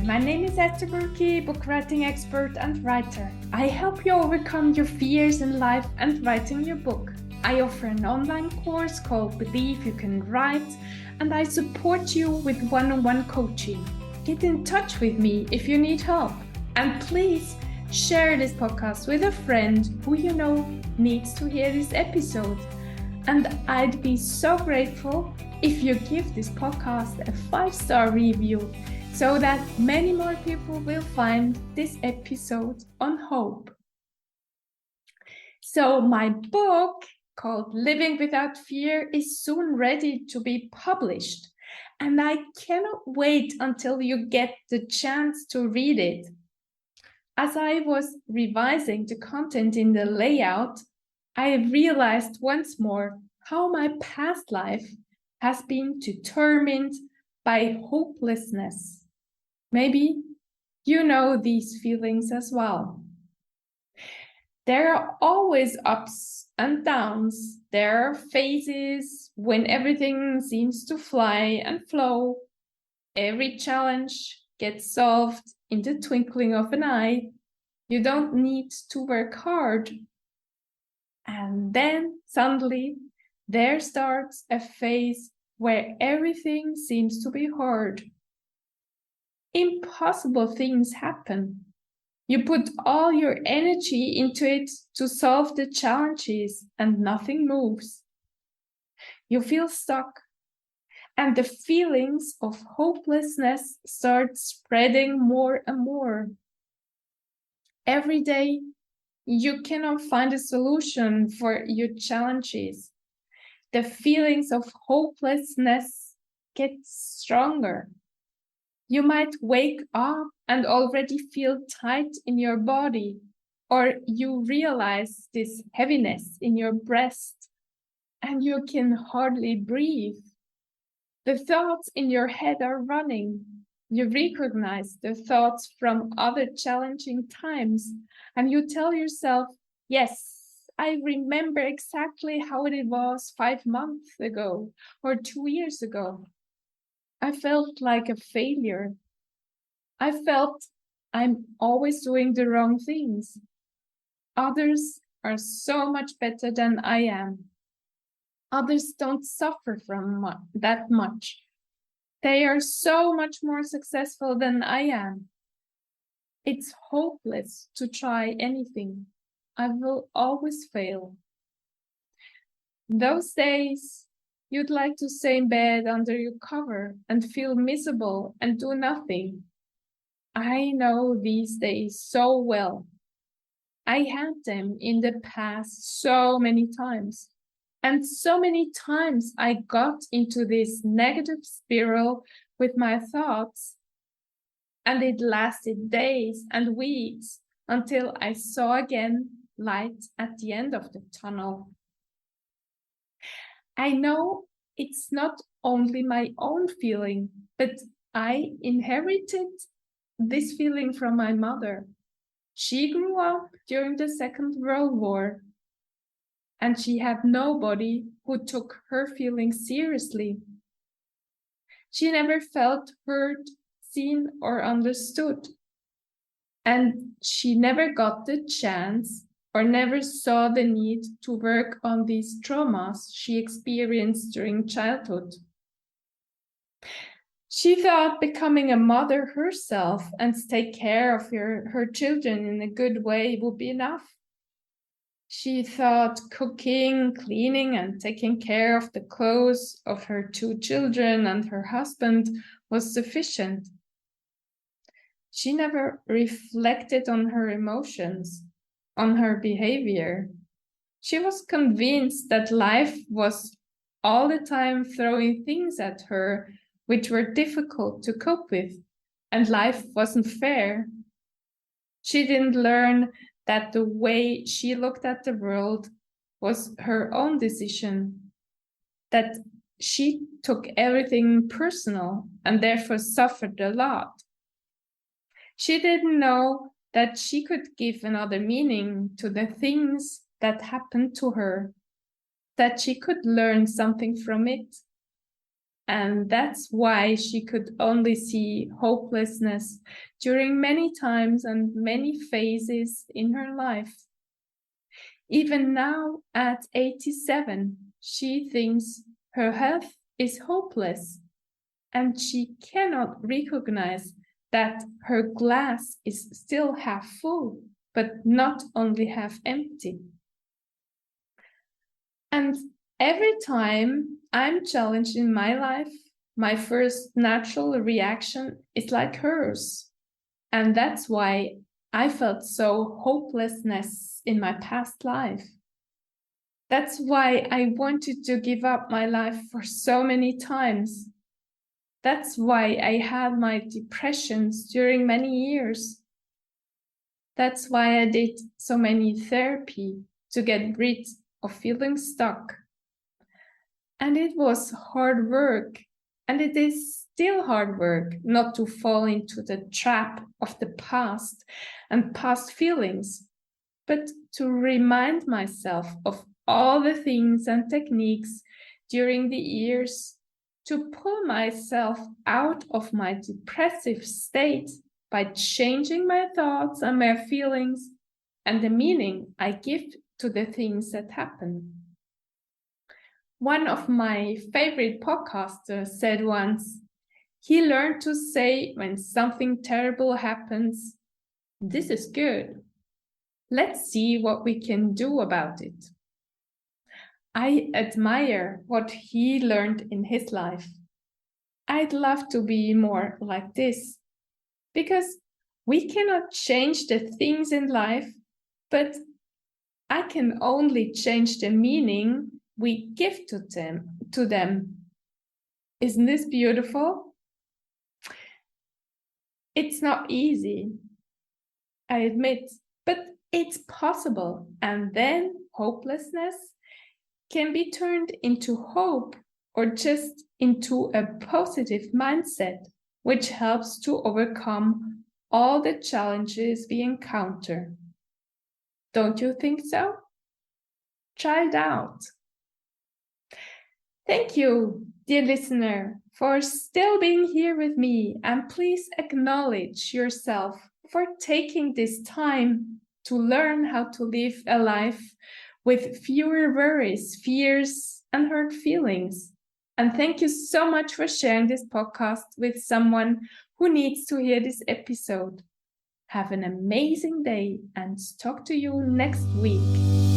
My name is Esther Buerki, book writing expert and writer. I help you overcome your fears in life and writing your book. I offer an online course called Believe You Can Write, and I support you with one-on-one coaching. Get in touch with me if you need help. And please share this podcast with a friend who you know needs to hear this episode. And I'd be so grateful if you give this podcast a 5-star review so that many more people will find this episode on hope. So my book called Living Without Fear is soon ready to be published, and I cannot wait until you get the chance to read it. As I was revising the content in the layout, I realized once more how my past life has been determined by hopelessness. Maybe you know these feelings as well. There are always ups and downs. There are phases when everything seems to fly and flow. Every challenge gets solved in the twinkling of an eye. You don't need to work hard. And then suddenly there starts a phase where everything seems to be hard. Impossible things happen. You put all your energy into it to solve the challenges and nothing moves. You feel stuck, and the feelings of hopelessness start spreading more and more. Every day, you cannot find a solution for your challenges. The feelings of hopelessness get stronger. You might wake up and already feel tight in your body, or you realize this heaviness in your breast, and you can hardly breathe. The thoughts in your head are running. You recognize the thoughts from other challenging times, and you tell yourself, yes, I remember exactly how it was 5 months ago or 2 years ago. I felt like a failure. I felt I'm always doing the wrong things. Others are so much better than I am. Others don't suffer from that much. They are so much more successful than I am. It's hopeless to try anything. I will always fail. Those days, you'd like to stay in bed under your cover and feel miserable and do nothing. I know these days so well. I had them in the past so many times. And so many times I got into this negative spiral with my thoughts. And it lasted days and weeks until I saw again light at the end of the tunnel. I know it's not only my own feeling, but I inherited this feeling from my mother. She grew up during the Second World War, and she had nobody who took her feelings seriously. She never felt heard, seen, or understood. And she never got the chance or never saw the need to work on these traumas she experienced during childhood. She thought becoming a mother herself and take care of her children in a good way would be enough. She thought cooking, cleaning, and taking care of the clothes of her 2 children and her husband was sufficient. She never reflected on her emotions, on her behavior. She was convinced that life was all the time throwing things at her which were difficult to cope with, and life wasn't fair. She didn't learn that the way she looked at the world was her own decision, that she took everything personal and therefore suffered a lot. She didn't know that she could give another meaning to the things that happened to her, that she could learn something from it. And that's why she could only see hopelessness during many times and many phases in her life. Even now, at 87, she thinks her health is hopeless, and she cannot recognize that her glass is still half full, but not only half empty. And every time I'm challenged in my life, my first natural reaction is like hers. And that's why I felt so hopelessness in my past life. That's why I wanted to give up my life for so many times. That's why I had my depressions during many years. That's why I did so many therapy to get rid of feeling stuck. And it was hard work, and it is still hard work not to fall into the trap of the past and past feelings, but to remind myself of all the things and techniques during the years to pull myself out of my depressive state by changing my thoughts and my feelings and the meaning I give to the things that happen. One of my favorite podcasters said once, he learned to say when something terrible happens, "This is good. Let's see what we can do about it." I admire what he learned in his life. I'd love to be more like this, because we cannot change the things in life, but I can only change the meaning we give to them. Isn't this beautiful? It's not easy, I admit, but it's possible. And then hopelessness can be turned into hope or just into a positive mindset, which helps to overcome all the challenges we encounter. Don't you think so? Try it out. Thank you, dear listener, for still being here with me, and please acknowledge yourself for taking this time to learn how to live a life with fewer worries, fears, and hurt feelings. And thank you so much for sharing this podcast with someone who needs to hear this episode. Have an amazing day and talk to you next week.